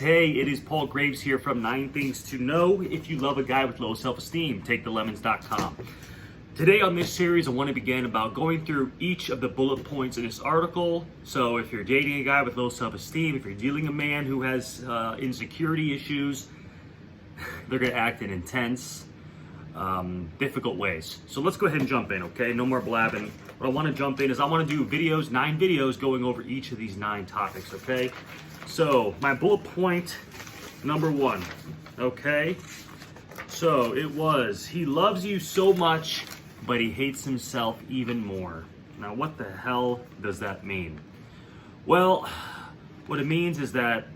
Hey, it is Paul Graves here from 9 Things to Know If You Love a Guy with Low Self-Esteem. TakeTheLemons.com. Today on this series, I want to begin about going through each of the bullet points in this article. So if you're dating a guy with low self-esteem, if you're dealing a man who has insecurity issues, they're going to act in intense, difficult ways. So let's go ahead and jump in, okay? No more blabbing. What I want to jump in is I want to do videos, 9 videos going over each of these 9 topics, okay? So my bullet point number 1, okay? So it was, he loves you so much, but he hates himself even more. Now what the hell does that mean? Well, what it means is that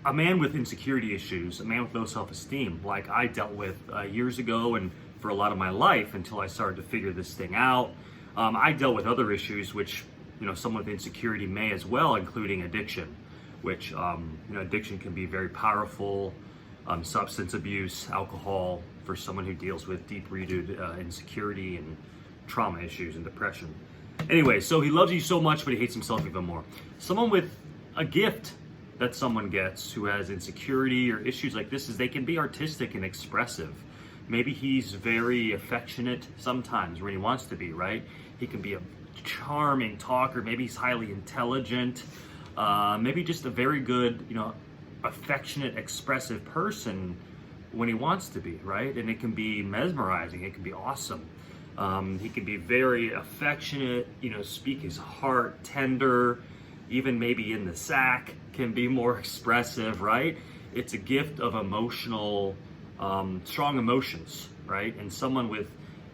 a man with insecurity issues, a man with low self-esteem, like I dealt with years ago and for a lot of my life until I started to figure this thing out. I dealt with other issues which, someone with insecurity may as well, including addiction, which, addiction can be very powerful. Substance abuse, alcohol, for someone who deals with deep-rooted insecurity and trauma issues and depression. Anyway, so he loves you so much, but he hates himself even more. Someone with a gift that someone gets who has insecurity or issues like this is they can be artistic and expressive. Maybe he's very affectionate sometimes when he wants to be, right? He can be a charming talker, maybe he's highly intelligent, maybe just a very good, affectionate, expressive person when he wants to be, right? And it can be mesmerizing, it can be awesome. He can be very affectionate, speak his heart, tender, even maybe in the sack, can be more expressive, right? It's a gift of emotional, strong emotions, right? And someone with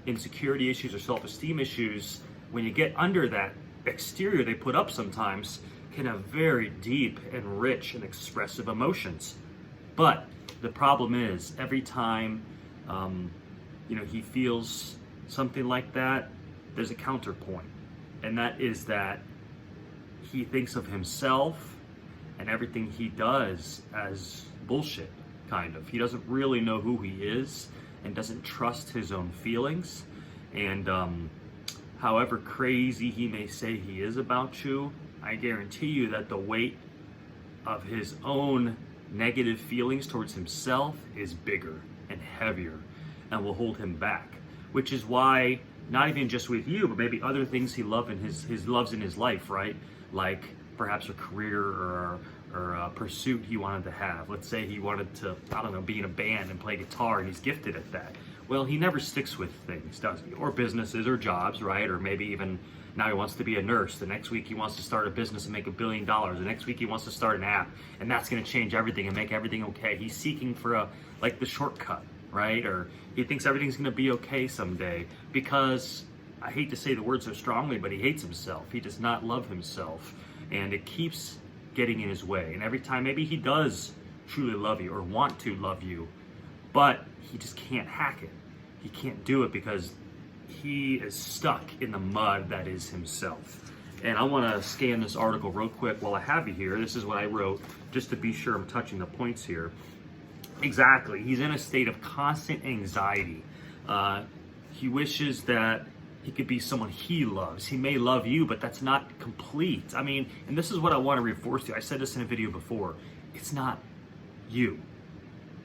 insecurity issues or self-esteem issues, when you get under that exterior they put up sometimes, can have very deep and rich and expressive emotions. But the problem is, every time, he feels something like that, there's a counterpoint. And that is that he thinks of himself and everything he does as bullshit, kind of. He doesn't really know who he is and doesn't trust his own feelings. And however crazy he may say he is about you, I guarantee you that the weight of his own negative feelings towards himself is bigger and heavier and will hold him back. Which is why, not even just with you, but maybe other things he loves in his life, right? Like perhaps a career or a pursuit he wanted to have. Let's say he wanted to, be in a band and play guitar, and he's gifted at that. Well, he never sticks with things, does he? Or businesses or jobs, right? Or maybe even now he wants to be a nurse. The next week he wants to start a business and make $1 billion. The next week he wants to start an app, and that's going to change everything and make everything okay. He's seeking for the shortcut, right? Or he thinks everything's going to be okay someday because, I hate to say the word so strongly, but he hates himself. He does not love himself, and it keeps getting in his way. And every time, maybe he does truly love you or want to love you, but he just can't hack it. He can't do it because he is stuck in the mud that is himself. And I want to scan this article real quick while I have you here. This is what I wrote, just to be sure I'm touching the points here. Exactly. He's in a state of constant anxiety. He wishes that he could be someone he loves. He may love you, but that's not complete. And this is what I want to reinforce to you. I said this in a video before. It's not you.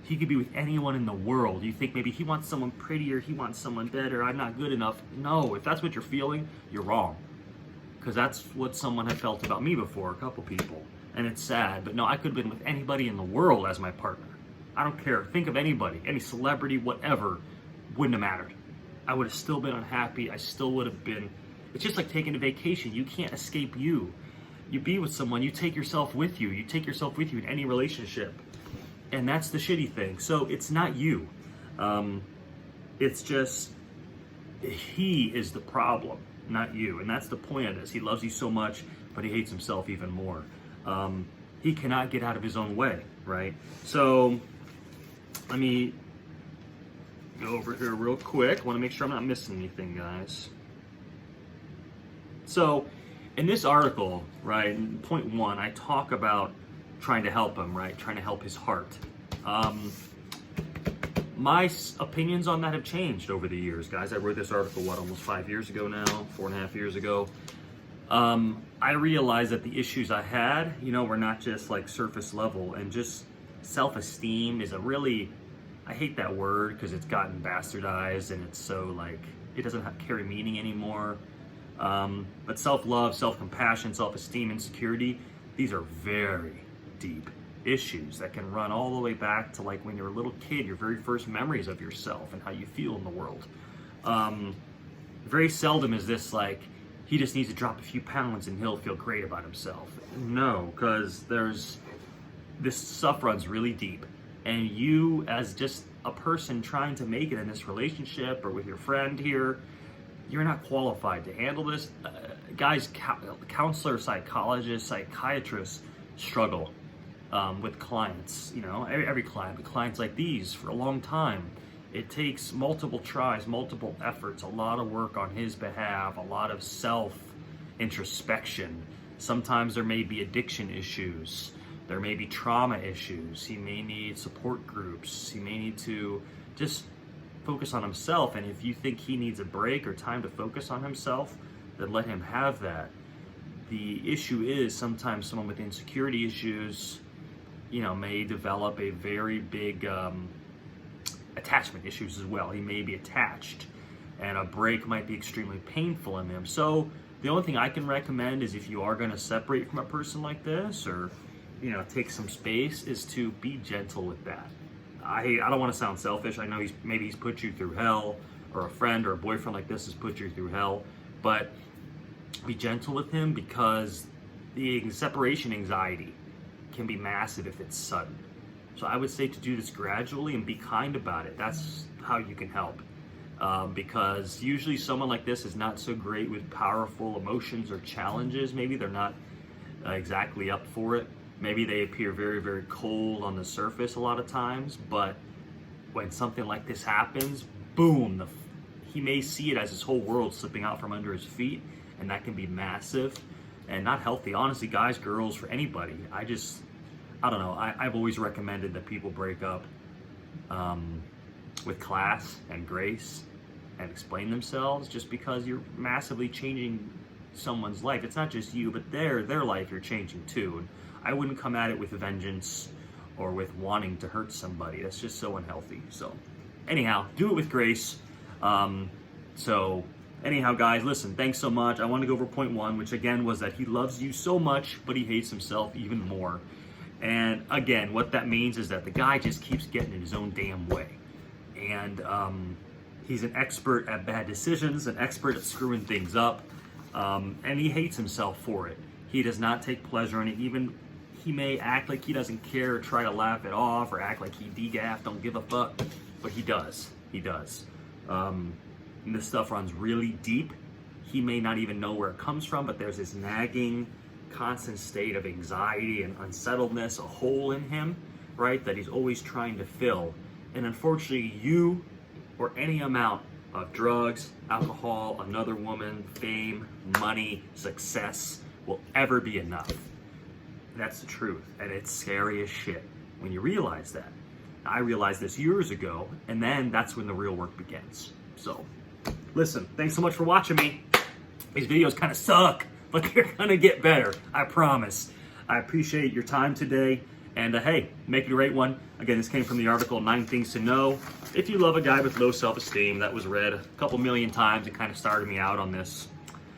He could be with anyone in the world. You think maybe he wants someone prettier, he wants someone better, I'm not good enough. No, if that's what you're feeling, you're wrong. Because that's what someone had felt about me before, a couple people. And it's sad, but no, I could have been with anybody in the world as my partner. I don't care. Think of anybody, any celebrity, whatever, wouldn't have mattered. I would have still been unhappy. I still would have been. It's just like taking a vacation. You can't escape you. You be with someone, you take yourself with you. You take yourself with you in any relationship. And that's the shitty thing. So it's not you. It's just, he is the problem, not you. And that's the point of this. He loves you so much, but he hates himself even more. He cannot get out of his own way, right? So let me go over here real quick. I want to make sure I'm not missing anything, guys. So in this article, right, in point 1, I talk about trying to help him, right? Trying to help his heart. My opinions on that have changed over the years, guys. I wrote this article, almost 5 years ago now, 4.5 years ago. I realized that the issues I had, were not just like surface level, and just self-esteem is a really, I hate that word because it's gotten bastardized and it's so like, it doesn't carry meaning anymore. But self-love, self-compassion, self-esteem, insecurity, these are very deep issues that can run all the way back to like when you're a little kid, your very first memories of yourself and how you feel in the world. Very seldom is this like, he just needs to drop a few pounds and he'll feel great about himself. No, because this stuff runs really deep. And you, as just a person trying to make it in this relationship or with your friend here, you're not qualified to handle this. Guys, counselors, psychologists, psychiatrists struggle with clients, every client, but clients like these for a long time. It takes multiple tries, multiple efforts, a lot of work on his behalf, a lot of self-introspection. Sometimes there may be addiction issues. There may be trauma issues. He may need support groups. He may need to just focus on himself. And if you think he needs a break or time to focus on himself, then let him have that. The issue is sometimes someone with insecurity issues, may develop a very big attachment issues as well. He may be attached, and a break might be extremely painful in him. So the only thing I can recommend is if you are going to separate from a person like this, or take some space, is to be gentle with that. I don't want to sound selfish. I know he's put you through hell, or a friend or a boyfriend like this has put you through hell, but be gentle with him, because the separation anxiety can be massive if it's sudden. So I would say to do this gradually and be kind about it. That's how you can help. Because usually someone like this is not so great with powerful emotions or challenges. Maybe they're not exactly up for it. Maybe they appear very, very cold on the surface a lot of times. But when something like this happens, boom, he may see it as his whole world slipping out from under his feet. And that can be massive and not healthy. Honestly, guys, girls, for anybody. I don't know. I've always recommended that people break up with class and grace and explain themselves, just because you're massively changing someone's life. It's not just you, but their life you're changing too. And I wouldn't come at it with vengeance or with wanting to hurt somebody. That's just so unhealthy. So anyhow, do it with grace. Anyhow, guys, listen, thanks so much. I want to go over point 1, which again was that he loves you so much, but he hates himself even more. And again, what that means is that the guy just keeps getting in his own damn way. And he's an expert at bad decisions, an expert at screwing things up, and he hates himself for it. He does not take pleasure in it. Even he may act like he doesn't care, or try to laugh it off, or act like he degaffed, don't give a fuck, but he does. He does. And this stuff runs really deep. He may not even know where it comes from, but there's this nagging, constant state of anxiety and unsettledness, a hole in him, right, that he's always trying to fill. And unfortunately, you or any amount of drugs, alcohol, another woman, fame, money, success will ever be enough. That's the truth, and it's scary as shit when you realize that. I realized this years ago, and then that's when the real work begins. So, listen, thanks so much for watching me. These videos kind of suck, but they're gonna get better, I promise. I appreciate your time today, and hey, make it a great one. Again, this came from the article 9 Things to Know If You Love a Guy with Low Self-Esteem. That was read a couple million times. It kind of started me out on this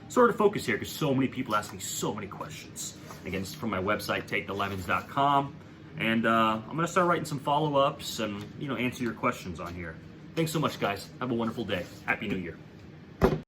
sort of focus here, because so many people ask me so many questions. Again, this is from my website, takethelemons.com, and I'm gonna start writing some follow-ups and answer your questions on here. Thanks so much, guys. Have a wonderful day. Happy New Year.